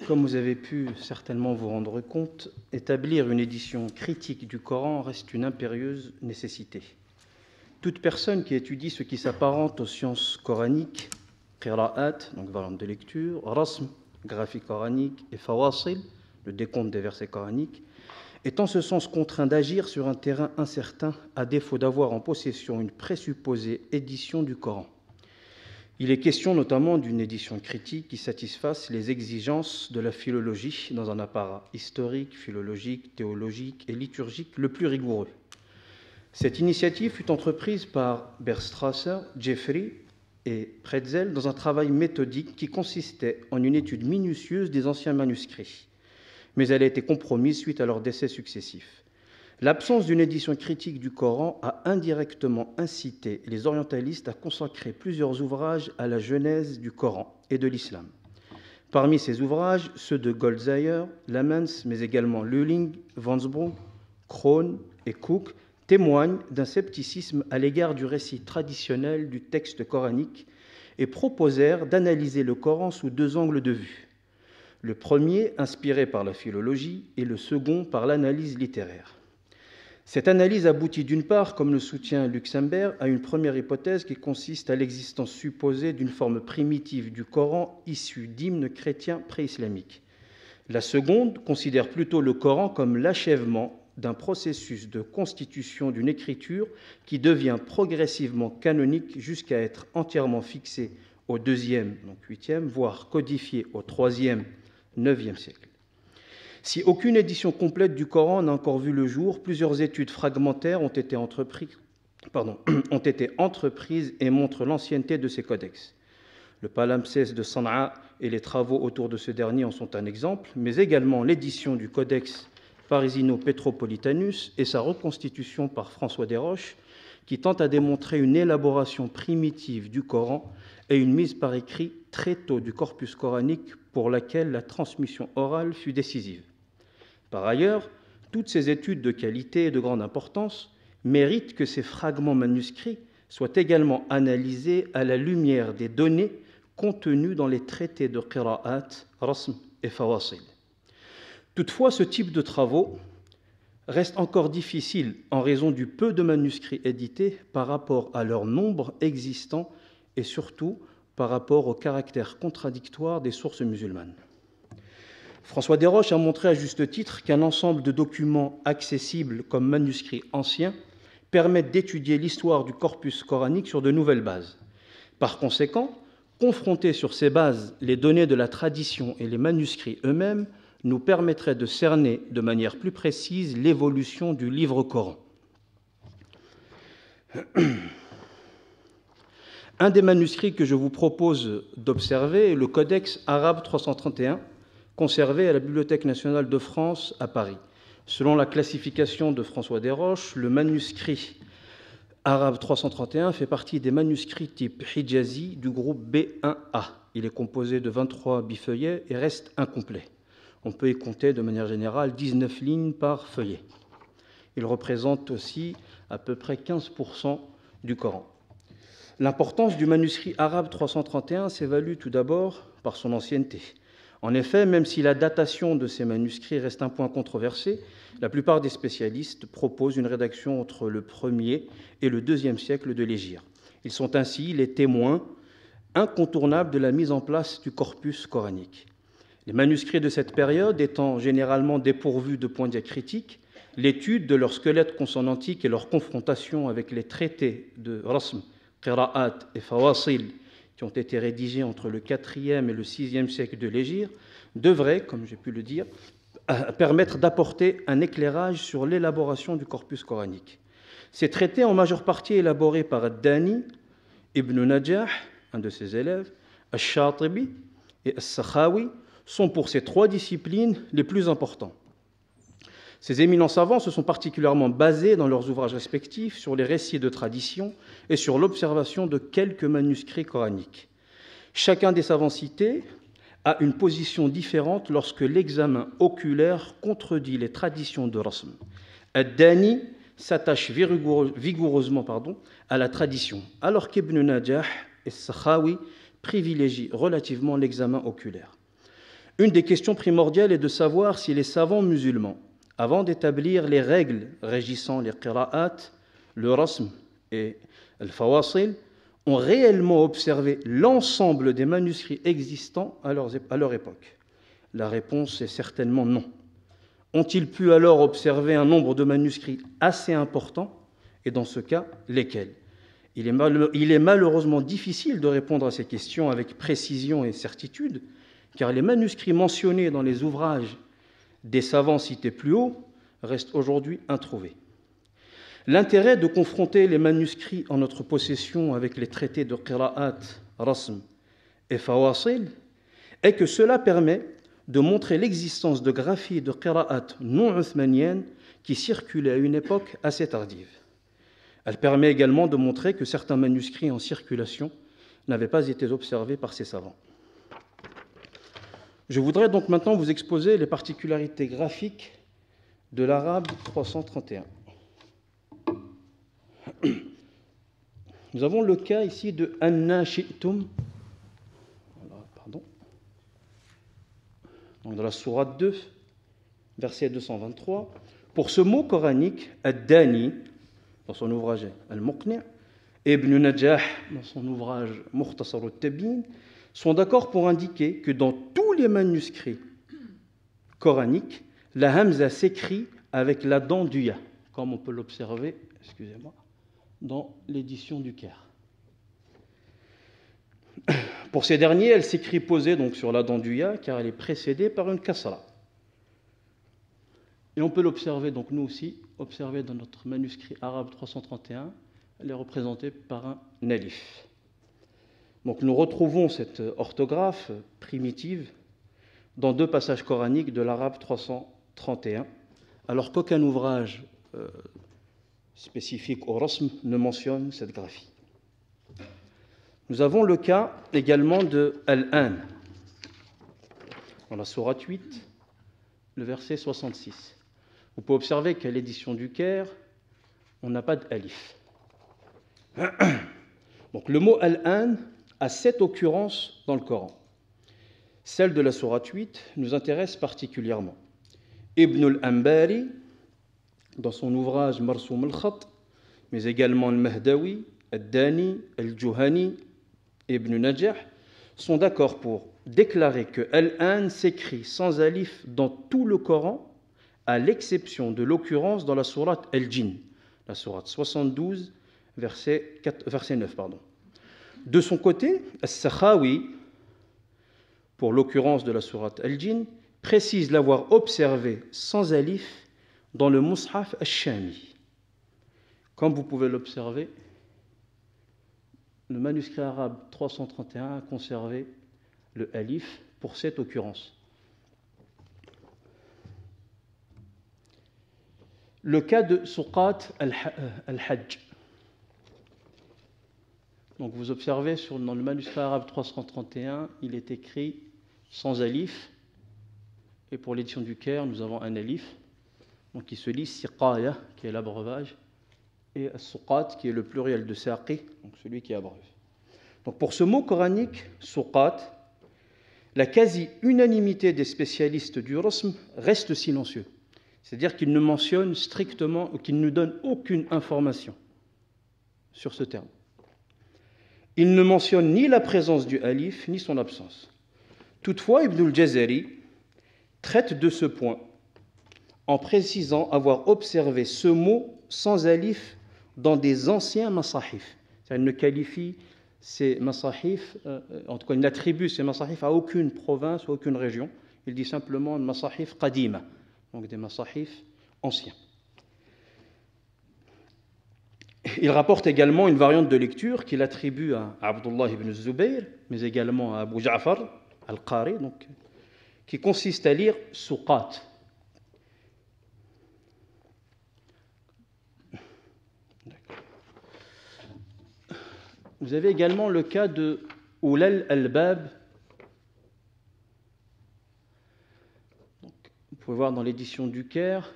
Comme vous avez pu certainement vous rendre compte, établir une édition critique du Coran reste une impérieuse nécessité. Toute personne qui étudie ce qui s'apparente aux sciences coraniques, qira'at, donc variante de lecture, rasm, graphie coranique, et fawasil, le décompte des versets coraniques, est en ce sens contraint d'agir sur un terrain incertain, à défaut d'avoir en possession une présupposée édition du Coran. Il est question notamment d'une édition critique qui satisfasse les exigences de la philologie dans un apparat historique, philologique, théologique et liturgique le plus rigoureux. Cette initiative fut entreprise par Berstrasser, Jeffrey et Pretzel dans un travail méthodique qui consistait en une étude minutieuse des anciens manuscrits, mais elle a été compromise suite à leurs décès successifs. L'absence d'une édition critique du Coran a indirectement incité les orientalistes à consacrer plusieurs ouvrages à la genèse du Coran et de l'islam. Parmi ces ouvrages, ceux de Goldzeyer, Lamens, mais également Lulling, Wansbroek, Krohn et Cook témoignent d'un scepticisme à l'égard du récit traditionnel du texte coranique et proposèrent d'analyser le Coran sous deux angles de vue. Le premier, inspiré par la philologie, et le second par l'analyse littéraire. Cette analyse aboutit d'une part, comme le soutient Luxembourg, à une première hypothèse qui consiste à l'existence supposée d'une forme primitive du Coran issue d'hymnes chrétiens pré-islamiques. La seconde considère plutôt le Coran comme l'achèvement d'un processus de constitution d'une écriture qui devient progressivement canonique jusqu'à être entièrement fixée au IIe, donc 8e, voire codifiée au IIIe, 9e siècle. Si aucune édition complète du Coran n'a encore vu le jour, plusieurs études fragmentaires ont été entreprises et montrent l'ancienneté de ces codex. Le palimpseste de San'a et les travaux autour de ce dernier en sont un exemple, mais également l'édition du Codex Parisino-Petropolitanus et sa reconstitution par François Desroches, qui tente à démontrer une élaboration primitive du Coran et une mise par écrit très tôt du corpus coranique pour laquelle la transmission orale fut décisive. Par ailleurs, toutes ces études de qualité et de grande importance méritent que ces fragments manuscrits soient également analysés à la lumière des données contenues dans les traités de qira'at, rasm et fawasil. Toutefois, ce type de travaux reste encore difficile en raison du peu de manuscrits édités par rapport à leur nombre existant et surtout par rapport au caractère contradictoire des sources musulmanes. François Desroches a montré à juste titre qu'un ensemble de documents accessibles comme manuscrits anciens permettent d'étudier l'histoire du corpus coranique sur de nouvelles bases. Par conséquent, confronter sur ces bases les données de la tradition et les manuscrits eux-mêmes nous permettrait de cerner de manière plus précise l'évolution du livre Coran. Un des manuscrits que je vous propose d'observer est le Codex arabe 331, conservé à la Bibliothèque nationale de France à Paris. Selon la classification de François Desroches, le manuscrit arabe 331 fait partie des manuscrits type Hijazi du groupe B1A. Il est composé de 23 bifeuillets et reste incomplet. On peut y compter de manière générale 19 lignes par feuillet. Il représente aussi à peu près 15% du Coran. L'importance du manuscrit arabe 331 s'évalue tout d'abord par son ancienneté. En effet, même si la datation de ces manuscrits reste un point controversé, la plupart des spécialistes proposent une rédaction entre le 1er et le 2e siècle de l'Hégire. Ils sont ainsi les témoins incontournables de la mise en place du corpus coranique. Les manuscrits de cette période étant généralement dépourvus de points diacritiques, l'étude de leur squelette consonantique et leur confrontation avec les traités de rasm, qira'at et fawasil qui ont été rédigés entre le 4e et le 6e siècle de l'Hégire, devraient, comme j'ai pu le dire, permettre d'apporter un éclairage sur l'élaboration du corpus coranique. Ces traités, en majeure partie élaborés par Ad-Dani, Ibn Najah, un de ses élèves, Ash-Shatibi et As-Sakhawi, sont pour ces trois disciplines les plus importants. Ces éminents savants se sont particulièrement basés dans leurs ouvrages respectifs sur les récits de tradition et sur l'observation de quelques manuscrits coraniques. Chacun des savants cités a une position différente lorsque l'examen oculaire contredit les traditions de Rasm. Ad-Dani s'attache vigoureusement à la tradition, alors qu'Ibn Najah et Sakhawi privilégient relativement l'examen oculaire. Une des questions primordiales est de savoir si les savants musulmans, avant d'établir les règles régissant les qira'at, le rasm et le fawasil, ont réellement observé l'ensemble des manuscrits existants à leur époque. La réponse est certainement non. Ont-ils pu alors observer un nombre de manuscrits assez important? Et dans ce cas, lesquels? Il est malheureusement difficile de répondre à ces questions avec précision et certitude, car les manuscrits mentionnés dans les ouvrages des savants cités plus haut restent aujourd'hui introuvés. L'intérêt de confronter les manuscrits en notre possession avec les traités de qira'at, rasm et fawasil est que cela permet de montrer l'existence de graphies de qira'at non uthmaniennes qui circulaient à une époque assez tardive. Elle permet également de montrer que certains manuscrits en circulation n'avaient pas été observés par ces savants. Je voudrais donc maintenant vous exposer les particularités graphiques de l'arabe 331. Nous avons le cas ici de Anna Shi'tum, donc dans la sourate 2, verset 223. Pour ce mot coranique, Ad-Dani, dans son ouvrage Al-Muqni', et Ibn Najah, dans son ouvrage Mukhtasar al-Tabyin, sont d'accord pour indiquer que dans tous les manuscrits coraniques, la hamza s'écrit avec la dent du ya, comme on peut l'observer, dans l'édition du Caire. Pour ces derniers, elle s'écrit posée donc sur la dent du ya, car elle est précédée par une kasra. Et on peut l'observer, donc nous aussi, observer dans notre manuscrit arabe 331, elle est représentée par un alif. Donc nous retrouvons cette orthographe primitive dans deux passages coraniques de l'arabe 331, alors qu'aucun ouvrage spécifique au rasm ne mentionne cette graphie. Nous avons le cas également de Al-An, dans la sourate 8, le verset 66. Vous pouvez observer qu'à l'édition du Caire, on n'a pas d'alif. Donc le mot Al-An a 7 occurrences dans le Coran. Celle de la sourate 8 nous intéresse particulièrement. Ibn al-Ambari, dans son ouvrage Marsoum al-Khat, mais également al-Mahdawi, al-Dani, al-Juhani, Ibn Najah, sont d'accord pour déclarer que Al-An s'écrit sans alif dans tout le Coran, à l'exception de l'occurrence dans la sourate Al-Jinn, la sourate 72, verset 9. De son côté, As-Sakhawi, pour l'occurrence de la sourate Al-Jinn, précise l'avoir observé sans alif dans le Mus'haf al-Shami. Comme vous pouvez l'observer, le manuscrit arabe 331 a conservé le alif pour cette occurrence. Le cas de Suqat al-Hajj. Donc vous observez dans le manuscrit arabe 331, il est écrit sans alif. Et pour l'édition du Caire, nous avons un alif, donc qui se lit Siqaya, qui est l'abreuvage, et Suqat, qui est le pluriel de Saqi, donc celui qui abreuve. Donc pour ce mot coranique, Suqat, la quasi-unanimité des spécialistes du rasm reste silencieux. C'est-à-dire qu'ils ne mentionnent strictement, ou qu'ils ne donnent aucune information sur ce terme. Ils ne mentionnent ni la présence du alif, ni son absence. Toutefois, Ibn al-Jazari traite de ce point en précisant avoir observé ce mot sans alif dans des anciens masahif. Il ne qualifie ces masahif, en tout cas il n'attribue ces masahif à aucune province ou aucune région. Il dit simplement masahif qadima, donc des masahif anciens. Il rapporte également une variante de lecture qu'il attribue à Abdullah ibn Zubayr, mais également à Abu Ja'far al-Qari, donc, qui consiste à lire Suqat. Vous avez également le cas de Ulal al-Bab. Vous pouvez voir dans l'édition du Caire,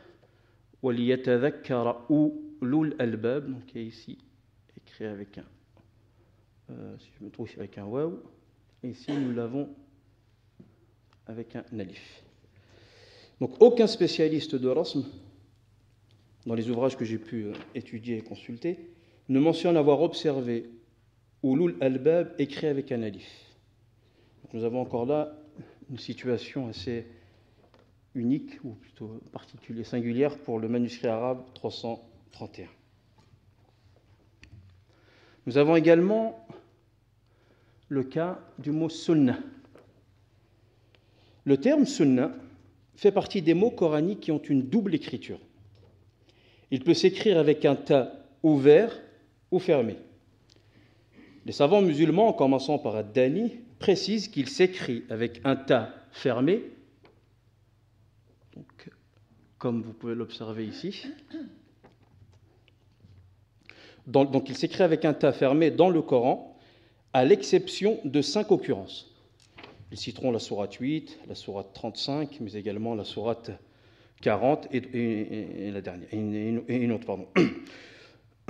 Waliyatadhakkara Ulul al-Bab, donc qui est ici écrit avec un, si je me trouve avec un waw. Et ici nous l'avons avec un alif. Donc aucun spécialiste de rasm, dans les ouvrages que j'ai pu étudier et consulter, ne mentionne avoir observé Ulul Albab écrit avec un alif. Donc nous avons encore là une situation assez unique, ou plutôt particulière, singulière pour le manuscrit arabe 331. Nous avons également le cas du mot sunnah. Le terme sunnah fait partie des mots coraniques qui ont une double écriture. Il peut s'écrire avec un ta ouvert ou fermé. Les savants musulmans, en commençant par Ad-Dani, précisent qu'il s'écrit avec un ta fermé, donc, comme vous pouvez l'observer ici. Donc il s'écrit avec un ta fermé dans le Coran, à l'exception de 5 occurrences. Ils citeront la sourate 8, la sourate 35, mais également la sourate 40 et la dernière, et une autre, pardon,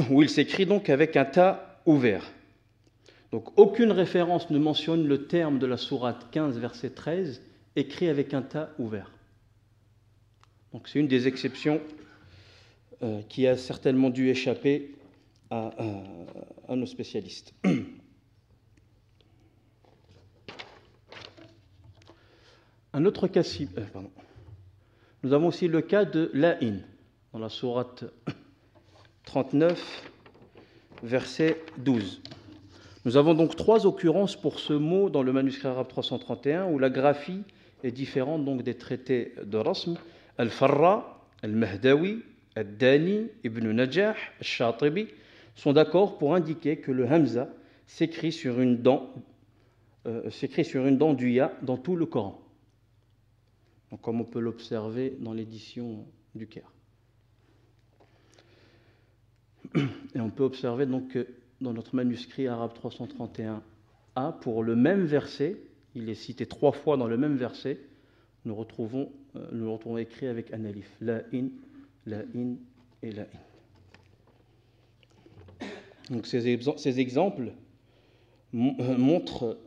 où il s'écrit donc avec un ta ouvert. Donc aucune référence ne mentionne le terme de la sourate 15, verset 13, écrit avec un ta ouvert. Donc c'est une des exceptions qui a certainement dû échapper à nos spécialistes. Un autre cas, nous avons aussi le cas de la'in, dans la sourate 39, verset 12. Nous avons donc 3 occurrences pour ce mot dans le manuscrit arabe 331, où la graphie est différente donc des traités de rasm. Al-Farra, Al-Mahdawi, Ad-Dani, Ibn Najah, Al-Shatibi sont d'accord pour indiquer que le hamza s'écrit sur une dent du ya dans tout le Coran. Donc, comme on peut l'observer dans l'édition du Caire. Et on peut observer donc que dans notre manuscrit arabe 331a, pour le même verset, il est cité 3 fois dans le même verset, nous le retrouvons écrit avec un alif. La-in et la-in. Donc ces exemples montrent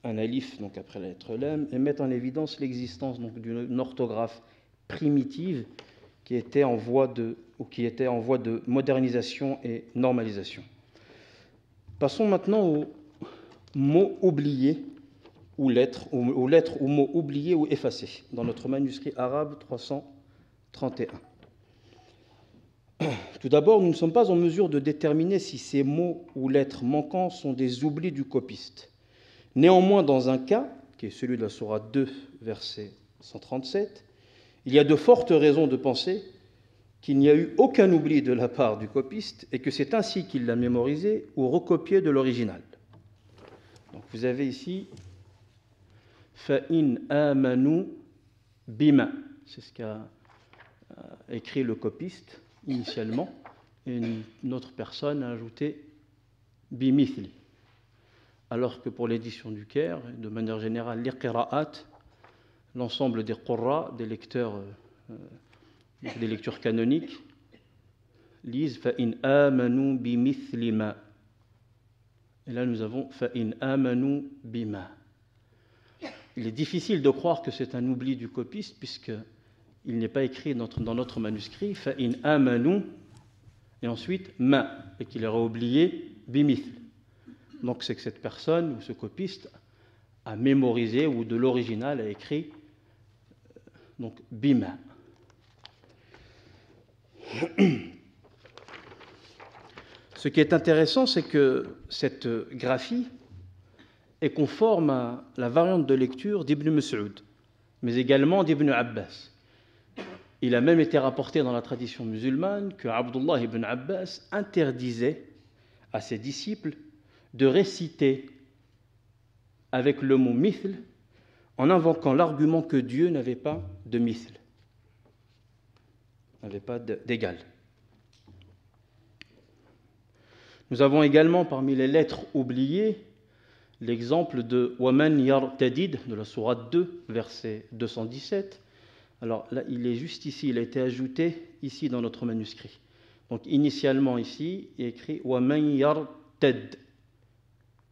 un alif donc après la lettre lam et mettent en évidence l'existence donc d'une orthographe primitive qui était en voie de modernisation et normalisation. Passons maintenant aux mots oubliés ou lettres ou mots oubliés ou effacés dans notre manuscrit arabe 331. Tout d'abord, nous ne sommes pas en mesure de déterminer si ces mots ou lettres manquants sont des oublis du copiste. Néanmoins, dans un cas, qui est celui de la sourate 2, verset 137, il y a de fortes raisons de penser qu'il n'y a eu aucun oubli de la part du copiste et que c'est ainsi qu'il l'a mémorisé ou recopié de l'original. Donc vous avez ici Fa'in amanu bima, c'est ce qu'a écrit le copiste initialement, et une autre personne a ajouté bimithli. Alors que pour l'édition du Caire, de manière générale, les qira'at, l'ensemble des qurra, des lecteurs, des lectures canoniques, lisent fa'in amanu bimithli ma. Et là, nous avons fa'in amanu bima. Il est difficile de croire que c'est un oubli du copiste, puisqu'il n'est pas écrit dans notre manuscrit fa'in amanu et ensuite ma, et qu'il aurait oublié bimithl. Donc c'est que cette personne ou ce copiste a mémorisé ou de l'original a écrit donc bima. Ce qui est intéressant, c'est que cette graphie est conforme à la variante de lecture d'Ibn Mas'ud, mais également d'Ibn Abbas. Il a même été rapporté dans la tradition musulmane que Abdullah ibn Abbas interdisait à ses disciples de réciter avec le mot mithl en invoquant l'argument que Dieu n'avait pas de mithl, n'avait pas d'égal. Nous avons également parmi les lettres oubliées l'exemple de Waman yartadid de la sourate 2, verset 217. Alors là, il est juste ici, il a été ajouté ici dans notre manuscrit. Donc initialement ici, il est écrit Waman yartad,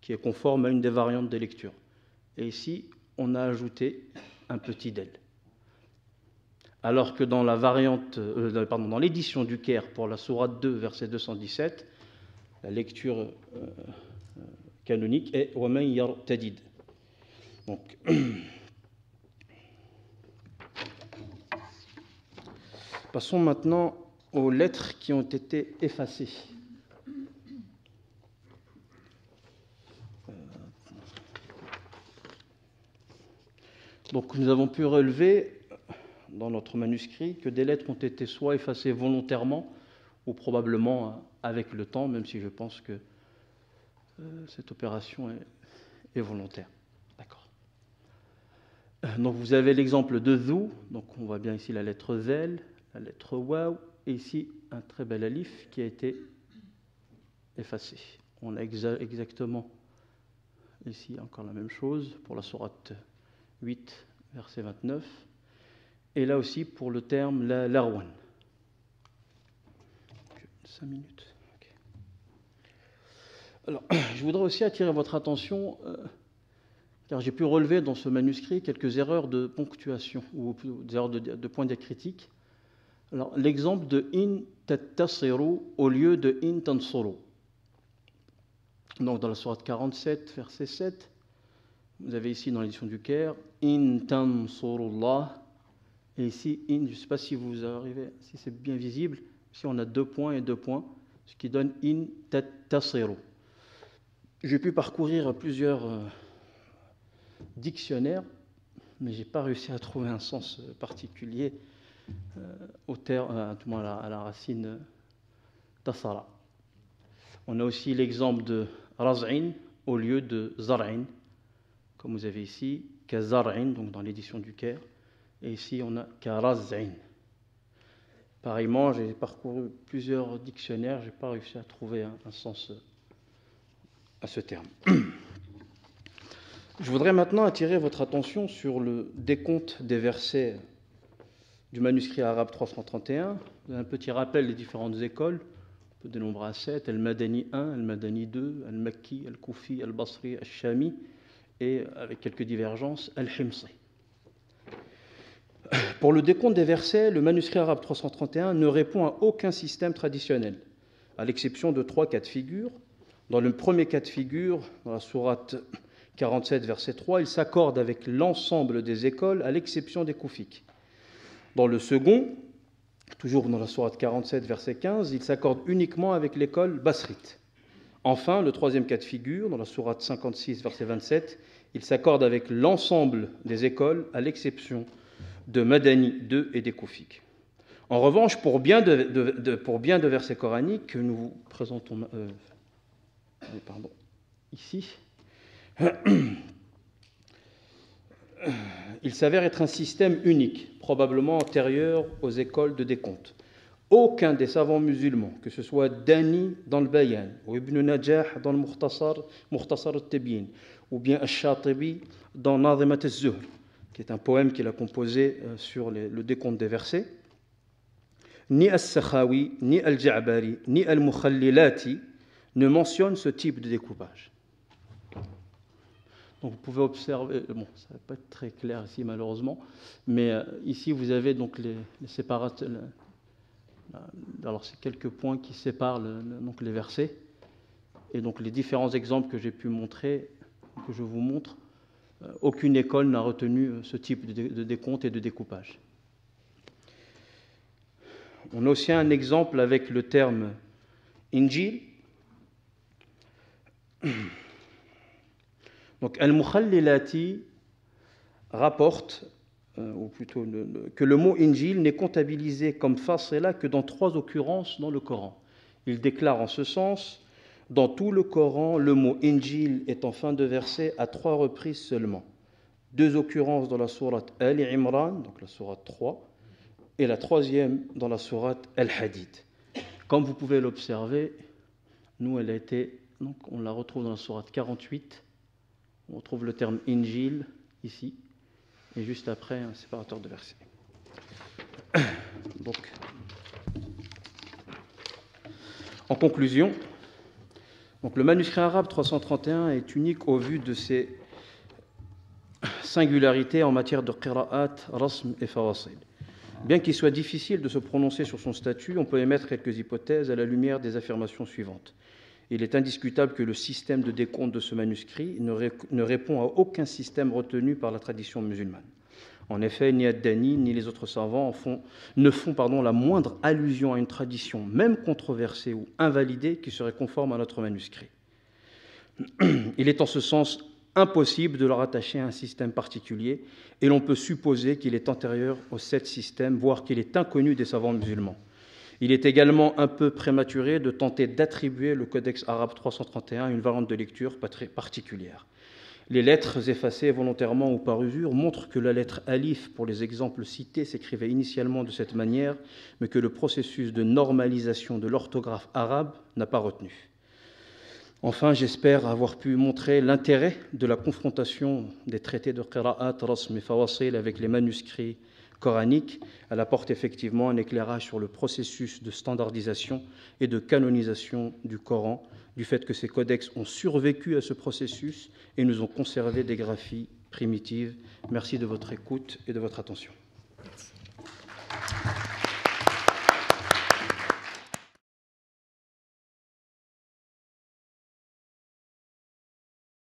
qui est conforme à une des variantes de lecture. Et ici, on a ajouté un petit del. Alors que dans la variante, dans l'édition du Caire pour la sourate 2, verset 217, la lecture canonique est وَمَنْ يَرْتَدِدْ. Donc, passons maintenant aux lettres qui ont été effacées. Donc nous avons pu relever dans notre manuscrit que des lettres ont été soit effacées volontairement ou probablement avec le temps, même si je pense que cette opération est volontaire. D'accord. Donc vous avez l'exemple de Zou, donc on voit bien ici la lettre Zel, la lettre Waw, et ici un très bel alif qui a été effacé. On a exactement ici encore la même chose pour la sourate 8, verset 29, et là aussi pour le terme l'arwan. 5 minutes. Okay. Alors, je voudrais aussi attirer votre attention, car j'ai pu relever dans ce manuscrit quelques erreurs de ponctuation, ou des erreurs de points diacritiques. Alors, l'exemple de in tattasiru au lieu de in tansuru. Donc, dans la sourate 47, verset 7, vous avez ici dans l'édition du Caire, in tansurullah, et ici, in, je ne sais pas si vous arrivez, si c'est bien visible, ici on a 2 points et 2 points, ce qui donne in tattasiru. J'ai pu parcourir plusieurs dictionnaires, mais je n'ai pas réussi à trouver un sens particulier au terme, à la racine tasara. On a aussi l'exemple de raz'in au lieu de zar'in, comme vous avez ici, kazar'in, donc dans l'édition du Caire, et ici on a karaz'in. Pareillement, j'ai parcouru plusieurs dictionnaires, je n'ai pas réussi à trouver un sens à ce terme. Je voudrais maintenant attirer votre attention sur le décompte des versets du manuscrit arabe 331, un petit rappel des différentes écoles, on peut dénombrer à 7, Al-Madani 1, Al-Madani 2, Al-Makki, Al-Koufi, Al-Basri, Al-Shami, et avec quelques divergences, Al-Himsi. Pour le décompte des versets, le manuscrit arabe 331 ne répond à aucun système traditionnel, à l'exception de 3 cas de figure. Dans le premier cas de figure, dans la sourate 47, verset 3, il s'accorde avec l'ensemble des écoles, à l'exception des koufiques. Dans le second, toujours dans la sourate 47, verset 15, il s'accorde uniquement avec l'école basrite. Enfin, le troisième cas de figure, dans la sourate 56, verset 27, il s'accorde avec l'ensemble des écoles, à l'exception de Madani 2 et des koufiques. En revanche, pour bien de versets coraniques que nous vous présentons ici, il s'avère être un système unique, probablement antérieur aux écoles de décompte. Aucun des savants musulmans, que ce soit Dani dans le Bayan, ou Ibn Najah dans le Mukhtasar al-Tibyin, ou bien Al-Shatibi dans Nazimat al-Zuhr, qui est un poème qu'il a composé sur le décompte des versets, ni Al-Sakhawi, ni Al-Ja'bari, ni Al-Mukhallilati ne mentionnent ce type de découpage. Donc vous pouvez observer, bon, ça ne va pas être très clair ici malheureusement, mais ici vous avez donc les séparateurs. Alors c'est quelques points qui séparent donc les versets, et donc les différents exemples que j'ai pu montrer, que je vous montre, aucune école n'a retenu ce type de décompte et de découpage. On a aussi un exemple avec le terme Injil. Donc Al-Mukhallilati rapporte, ou plutôt que le mot Injil n'est comptabilisé comme fasila que dans 3 occurrences dans le Coran. Il déclare en ce sens: dans tout le Coran, le mot Injil est en fin de verset à 3 reprises seulement. 2 occurrences dans la sourate Ali Imran, donc la sourate 3, et la 3e dans la sourate Al-Hadid. Comme vous pouvez l'observer, nous, donc on la retrouve dans la sourate 48, on retrouve le terme Injil ici, et juste après un séparateur de versets. Donc, en conclusion, donc le manuscrit arabe 331 est unique au vu de ses singularité en matière de qira'at, rasm et fawasil. Bien qu'il soit difficile de se prononcer sur son statut, on peut émettre quelques hypothèses à la lumière des affirmations suivantes. Il est indiscutable que le système de décompte de ce manuscrit ne répond à aucun système retenu par la tradition musulmane. En effet, ni Ad-Dani ni les autres savants ne font la moindre allusion à une tradition, même controversée ou invalidée, qui serait conforme à notre manuscrit. Il est en ce sens impossible de le rattacher à un système particulier, et l'on peut supposer qu'il est antérieur aux 7 systèmes, voire qu'il est inconnu des savants musulmans. Il est également un peu prématuré de tenter d'attribuer le Codex arabe 331 une variante de lecture particulière. Les lettres effacées volontairement ou par usure montrent que la lettre alif, pour les exemples cités, s'écrivait initialement de cette manière, mais que le processus de normalisation de l'orthographe arabe n'a pas retenu. Enfin, j'espère avoir pu montrer l'intérêt de la confrontation des traités de qira'at, rasm et fawasil avec les manuscrits coranique, elle apporte effectivement un éclairage sur le processus de standardisation et de canonisation du Coran, du fait que ces codex ont survécu à ce processus et nous ont conservé des graphies primitives. Merci de votre écoute et de votre attention.